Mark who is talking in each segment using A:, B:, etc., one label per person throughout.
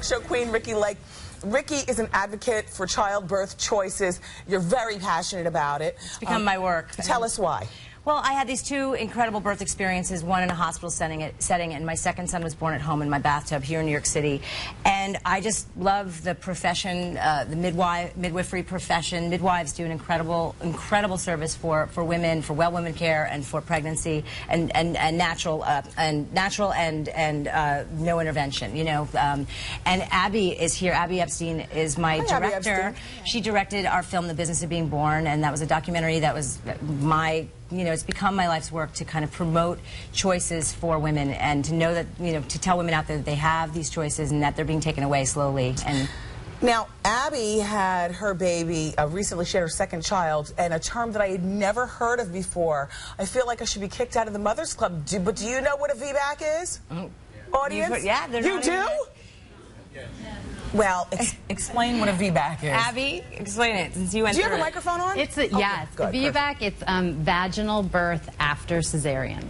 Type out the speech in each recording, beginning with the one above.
A: talk show queen, Ricki Lake. Ricki is an advocate for childbirth choices. You're very passionate about it.
B: It's become my work.
A: Tell us why.
B: Well, I had these two incredible birth experiences, one in a hospital setting, and my second son was born at home in my bathtub here in New York City. And I just love the profession, the midwifery profession. Midwives do an incredible service for women, for well women care, and for pregnancy, and natural and no intervention. You know, and Abby is here. Abby Epstein is my director. She directed our film, The Business of Being Born, and that was a documentary that was it's become my life's work to kind of promote choices for women and to know that, to tell women out there that they have these choices and that they're being taken away slowly. And
A: now, Abby had her baby recently. She had her second child, and a term that I had never heard of before. I feel like I should be kicked out of the Mothers Club. But do you know what a VBAC is? Audience?
B: Yeah,
A: you do?
C: Yes.
A: Well, explain what a VBAC is.
B: Abby, explain it, since you went
A: through it. Do you have a
B: it.
A: microphone on?
D: It's yes.
A: Good,
D: the VBAC, it's vaginal birth after cesarean.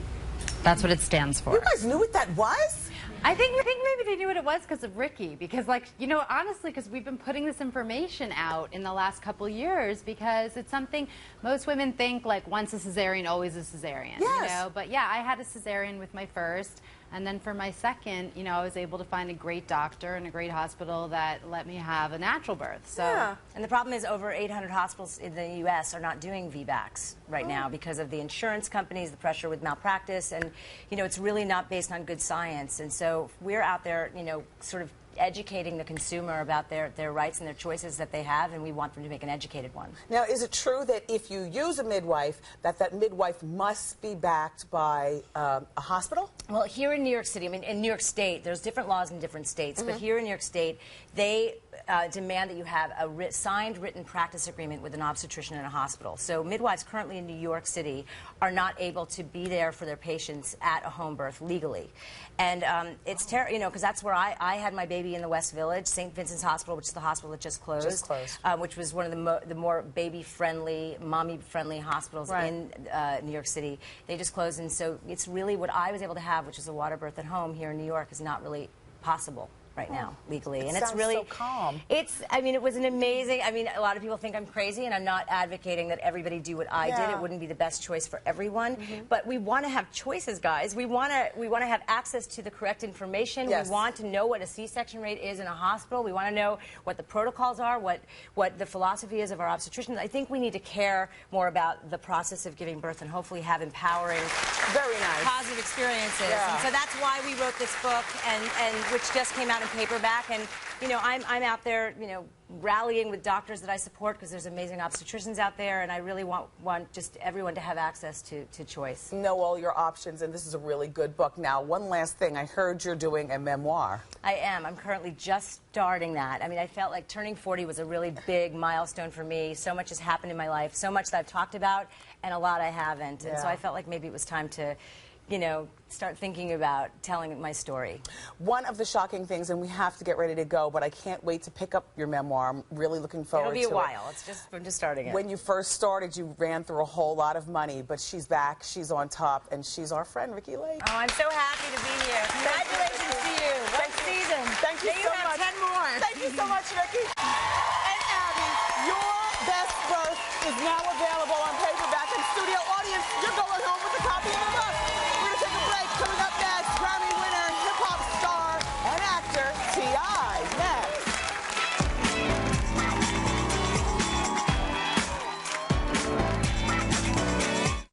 D: That's what it stands for.
A: You guys knew what that was?
D: I think maybe they knew what it was because of Ricki. Because, honestly, because we've been putting this information out in the last couple years because it's something most women think, like, once a cesarean, always a cesarean.
A: Yes.
D: But, yeah, I had a cesarean with my first. And then for my second, I was able to find a great doctor and a great hospital that let me have a natural birth. So,
B: yeah. And the problem is over 800 hospitals in the U.S. are not doing VBACs right now because of the insurance companies, the pressure with malpractice, and, it's really not based on good science. And so we're out there, sort of educating the consumer about their rights and their choices that they have, and we want them to make an educated one.
A: Now, is it true that if you use a midwife, that midwife must be backed by a hospital?
B: Well, here in New York City, in New York State, there's different laws in different states, but here in New York State, they demand that you have a signed written practice agreement with an obstetrician in a hospital. So midwives currently in New York City are not able to be there for their patients at a home birth legally. And it's terrible, because that's where I had my baby in the West Village, St. Vincent's Hospital, which is the hospital that just closed. Which was one of the more baby-friendly, mommy-friendly hospitals in New York City. They just closed, and so it's really what I was able to have, which is a water birth at home here in New York, is not really possible right now legally. And it's really
A: so calm.
B: It was an amazing, a lot of people think I'm crazy, and I'm not advocating that everybody do what I did. It wouldn't be the best choice for everyone, but we want to have choices, guys. We want to have access to the correct information.
A: Yes.
B: We want to know what a C-section rate is in a hospital. We want to know what the protocols are, what the philosophy is of our obstetricians. I think we need to care more about the process of giving birth and hopefully have empowering, positive experiences.
A: Yeah.
B: And so that's why we wrote this book, and which just came out in paperback. And I'm out there rallying with doctors that I support because there's amazing obstetricians out there, and I really want just everyone to have access to choice.
A: Know all your options, and this is a really good book. Now, one last thing. I heard you're doing a memoir.
B: I am. I'm currently just starting that. I felt like turning 40 was a really big milestone for me. So much has happened in my life, so much that I've talked about, and a lot I haven't. And so I felt like maybe it was time to start thinking about telling my story.
A: One of the shocking things, and we have to get ready to go, but I can't wait to pick up your memoir. I'm really looking forward to it.
B: It'll be a while. I'm just starting it.
A: When you first started, you ran through a whole lot of money, but she's back, she's on top, and she's our friend, Ricki Lake.
B: Oh, I'm so happy to be here. Congratulations to you. What season?
A: Thank you so much.
B: 10 more.
A: Thank you so much, Ricki. And Abby, Your Best Birth is now available on paperback. And studio audience, you're going home with the